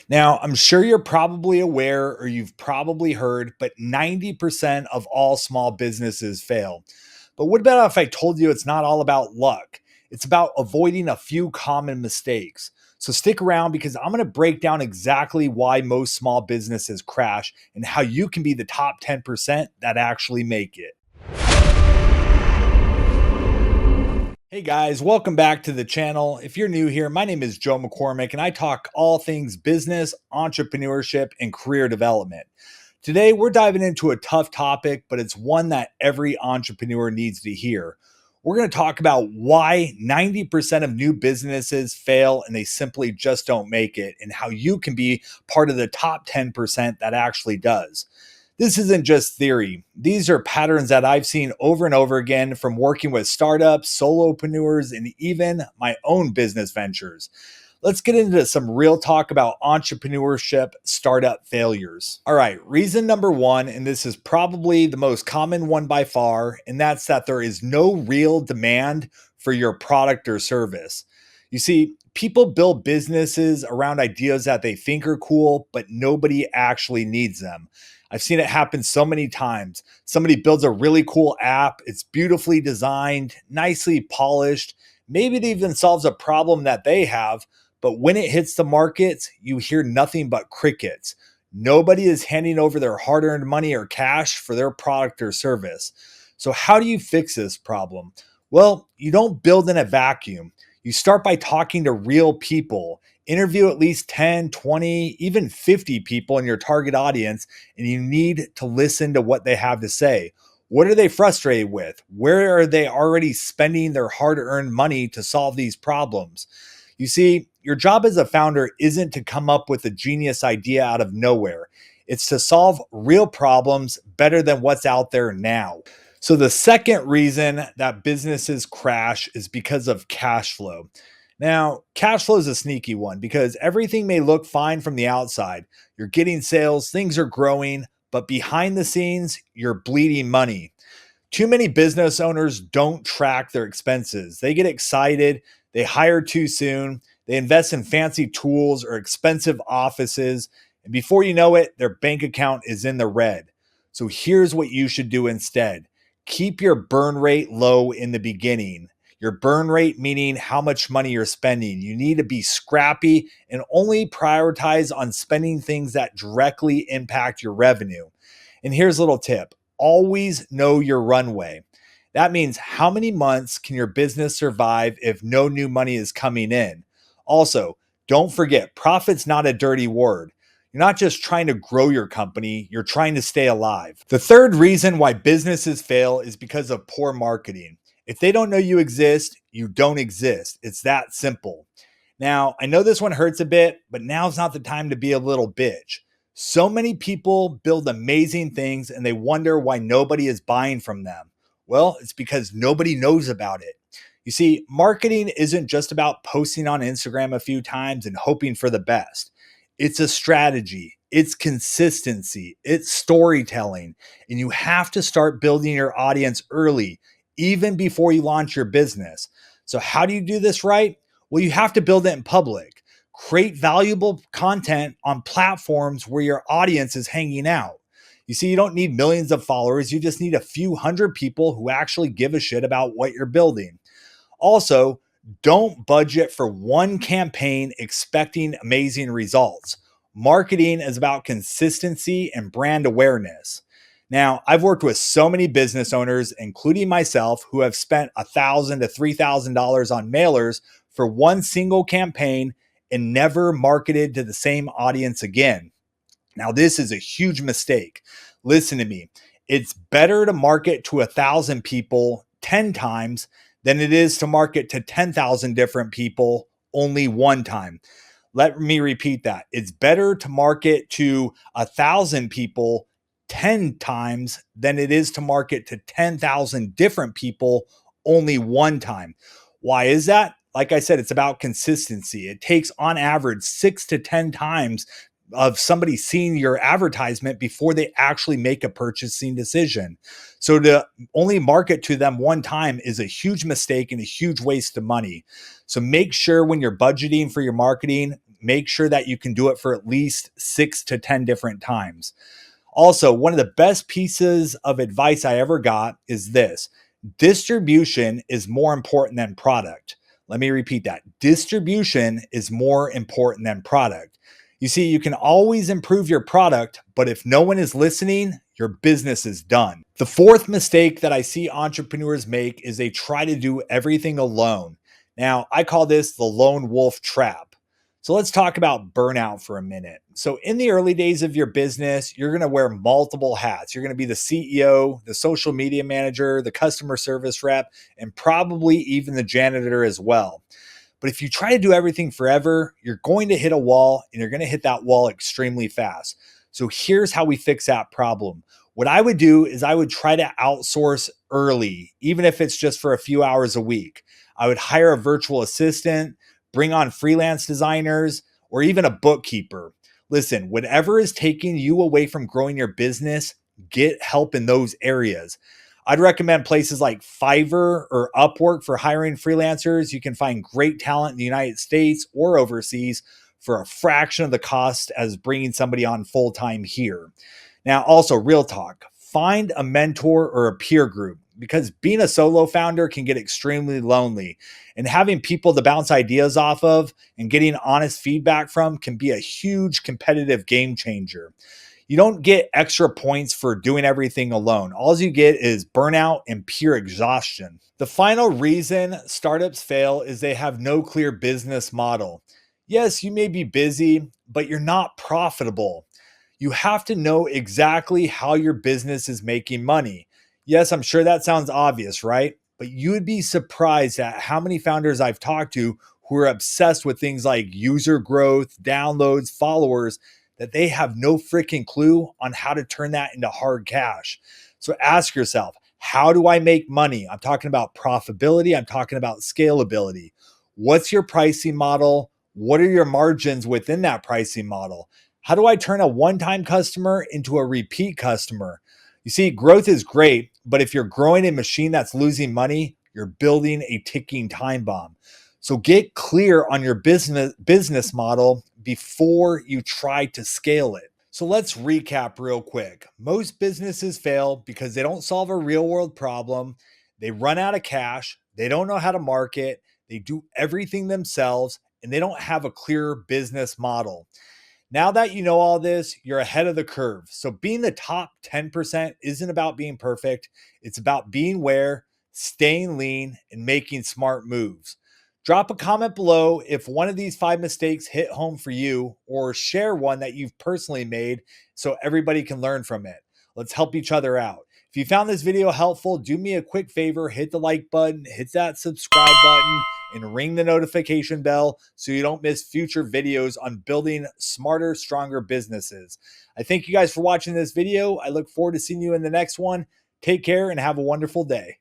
Now, I'm sure you're probably aware or you've probably heard, but 90% of all small businesses fail. But what about if I told you it's not all about luck? It's about avoiding a few common mistakes. So stick around because I'm going to break down exactly why most small businesses crash and how you can be the top 10% that actually make it. Hey guys, welcome back to the channel. If you're new here, my name is Joe McCormick and I talk all things business, entrepreneurship, and career development. Today, we're diving into a tough topic, but it's one that every entrepreneur needs to hear. We're going to talk about why 90% of new businesses fail and they simply just don't make it, and how you can be part of the top 10% that actually does. This isn't just theory. These are patterns that I've seen over and over again from working with startups, solopreneurs, and even my own business ventures. Let's get into some real talk about entrepreneurship startup failures. All right, reason number one, and this is probably the most common one by far, and that's that there is no real demand for your product or service. You see, people build businesses around ideas that they think are cool, but nobody actually needs them. I've seen it happen so many times. Somebody builds a really cool app, it's beautifully designed, nicely polished. Maybe it even solves a problem that they have, but when it hits the markets, you hear nothing but crickets. Nobody is handing over their hard earned money or cash for their product or service. So, how do you fix this problem? Well, you don't build in a vacuum. You start by talking to real people. Interview at least 10, 20, even 50 people in your target audience, and you need to listen to what they have to say. What are they frustrated with? Where are they already spending their hard earned money to solve these problems? You see, your job as a founder isn't to come up with a genius idea out of nowhere. It's to solve real problems better than what's out there now. So, the second reason that businesses crash is because of cash flow. Now, cash flow is a sneaky one because everything may look fine from the outside. You're getting sales, things are growing, but behind the scenes, you're bleeding money. Too many business owners don't track their expenses. They get excited, they hire too soon, they invest in fancy tools or expensive offices, and before you know it, their bank account is in the red. So here's what you should do instead: keep your burn rate low in the beginning. Your burn rate, meaning how much money you're spending. You need to be scrappy and only prioritize on spending things that directly impact your revenue. And here's a little tip: always know your runway. That means how many months can your business survive if no new money is coming in? Also, don't forget, profit's not a dirty word. You're not just trying to grow your company, you're trying to stay alive. The third reason why businesses fail is because of poor marketing. If they don't know you exist, you don't exist. It's that simple. Now, I know this one hurts a bit, but now's not the time to be a little bitch. So many people build amazing things and they wonder why nobody is buying from them. Well, it's because nobody knows about it. You see, marketing isn't just about posting on Instagram a few times and hoping for the best. It's a strategy, it's consistency, it's storytelling, and you have to start building your audience early, even before you launch your business. So, how do you do this right? Well, you have to build it in public. Create valuable content on platforms where your audience is hanging out. You see, you don't need millions of followers. You just need a few hundred people who actually give a shit about what you're building. Also, don't budget for one campaign expecting amazing results. Marketing is about consistency and brand awareness. Now, I've worked with so many business owners, including myself, who have spent $1,000 to $3,000 on mailers for one single campaign and never marketed to the same audience again. Now, this is a huge mistake. Listen to me. It's better to market to 1,000 people 10 times than it is to market to 10,000 different people only one time. Let me repeat that. It's better to market to 1,000 people 10 times than it is to market to 10,000 different people only one time. Why is that? Like I said, it's about consistency. It takes on average 6 to 10 times of somebody seeing your advertisement before they actually make a purchasing decision. So to only market to them one time is a huge mistake and a huge waste of money. So make sure when you're budgeting for your marketing, make sure that you can do it for at least 6 to 10 different times. Also, one of the best pieces of advice I ever got is this: distribution is more important than product. Let me repeat that. Distribution is more important than product. You see, you can always improve your product, but if no one is listening, your business is done. The fourth mistake that I see entrepreneurs make is they try to do everything alone. Now, I call this the lone wolf trap. So let's talk about burnout for a minute. So, in the early days of your business, you're going to wear multiple hats. You're going to be the CEO, the social media manager, the customer service rep, and probably even the janitor as well. But if you try to do everything forever, you're going to hit a wall, and you're going to hit that wall extremely fast. So here's how we fix that problem. What I would do is I would try to outsource early, even if it's just for a few hours a week. I would hire a virtual assistant, bring on freelance designers, or even a bookkeeper. Listen, whatever is taking you away from growing your business, get help in those areas. I'd recommend places like Fiverr or Upwork for hiring freelancers. You can find great talent in the United States or overseas for a fraction of the cost as bringing somebody on full time here. Now, also, real talk, find a mentor or a peer group, because being a solo founder can get extremely lonely. And having people to bounce ideas off of and getting honest feedback from can be a huge competitive game changer. You don't get extra points for doing everything alone. All you get is burnout and pure exhaustion. The final reason startups fail is they have no clear business model. Yes, you may be busy, but you're not profitable. You have to know exactly how your business is making money. Yes, I'm sure that sounds obvious, right? But you would be surprised at how many founders I've talked to who are obsessed with things like user growth, downloads, followers, that they have no freaking clue on how to turn that into hard cash. So ask yourself, how do I make money? I'm talking about profitability. I'm talking about scalability. What's your pricing model? What are your margins within that pricing model? How do I turn a one-time customer into a repeat customer? You see, growth is great, but if you're growing a machine that's losing money, you're building a ticking time bomb. So get clear on your business model before you try to scale it. So let's recap real quick. Most businesses fail because they don't solve a real world problem. They run out of cash. They don't know how to market. They do everything themselves, and they don't have a clear business model. Now that you know all this, you're ahead of the curve. So being the top 10% isn't about being perfect. It's about being aware, staying lean, and making smart moves. Drop a comment below if one of these 5 mistakes hit home for you, or share one that you've personally made so everybody can learn from it. Let's help each other out. If you found this video helpful, do me a quick favor, hit the like button, hit that subscribe button, and ring the notification bell so you don't miss future videos on building smarter, stronger businesses. I thank you guys for watching this video. I look forward to seeing you in the next one. Take care and have a wonderful day.